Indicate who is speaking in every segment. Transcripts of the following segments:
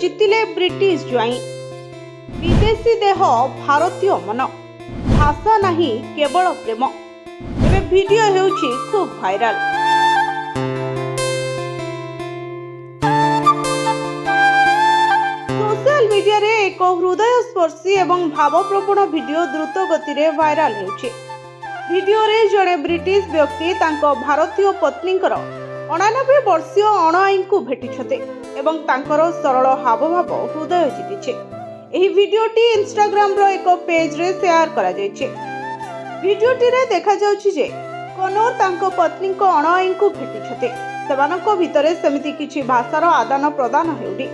Speaker 1: जितिले British ज्वाई विदेशी देह भारतीय मन भाषा नहीं केवल प्रेम एबे वीडियो हेउछि खूब भाइराल। सोशल मीडिया रे एक हृदय स्पर्शी एवं भावप्रवण वीडियो द्रुत गति रे वायरल हेउछि। वीडियो रे जड़े ब्रिटिश व्यक्ति तांको भारतीय पत्नीकर 89 वर्षीय अणआई को भेटिछते एवं तांकर सरल हावभाव हृदय जितिछे। एही वीडियोटी इंस्टाग्राम रो एक पेज रे शेयर करा जायछे। वीडियोटी रे देखा जाउछि जे कनोर तांको पत्नी को अणआई को भेटिछते सेमानको भितरे सेमिति किछि भाषार आदान प्रदान हेउडी।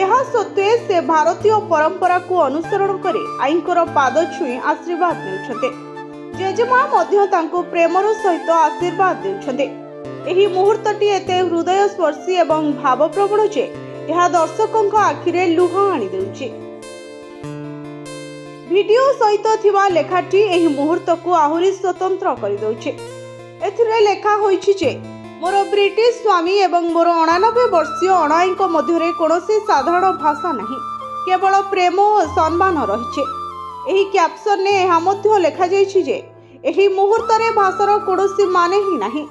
Speaker 1: एहा सत्वे से भारतीय परंपरा को अनुसरण करी आईंकर पाद छुई आशीर्वाद नेउछते। जेजेमा मध्य तांको प्रेमर सहित आशीर्वाद देउछते। एही मुहूर्तटी एते हृदय स्पर्शी एवं भावप्रवण जे यह दर्शकों आखिरे लुह आनी देउछि। वीडियो सहित थिबा लेखाटी एही मुहूर्त को आहुरी स्वतंत्र करि देउछि। एथिरे लेखा होइछि जे मोर ब्रिटिश स्वामी एवं मोर 89 वर्षीय अणाई मध्य कौनसी साधारण भाषा नहीं केवल प्रेम और सम्मान रही। एही कैप्शन ने यह मध्य लिखा जाइछि जे एही मुहूर्त रे भाषार कौनसी माने ही नहीं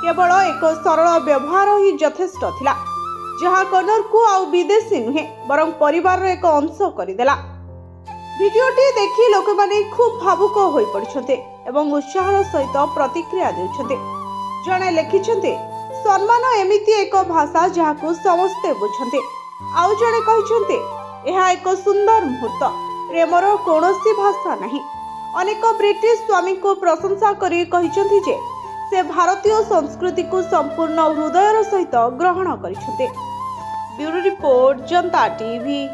Speaker 1: केवल एक सरल व्यवहार ही यथेष्ट थिला जहाँ कनर को आउ विदेशी नुहे बरं परिवार एक अंश करदेला। वीडियोटी देखि लोक माने खूब भावुक होई पड़िछन्ते एवं उत्साहर सहित प्रतिक्रिया देउछन्ते। जणे लिखिछन्ते सम्मान एमिति एक भाषा जहाकू समस्ते बुझन्ते। आउ जणे कहिछन्ते एहा एक सुंदर मुहूर्त प्रेमर कौनसी भाषा नहीं। अनेक ब्रिटिश स्वामी को प्रशंसा करी कहिछन्ते जे से भारतीय संस्कृति को संपूर्ण हृदयर सहित ग्रहण करिछन्ते। ब्यूरो रिपोर्ट जनता टीवी।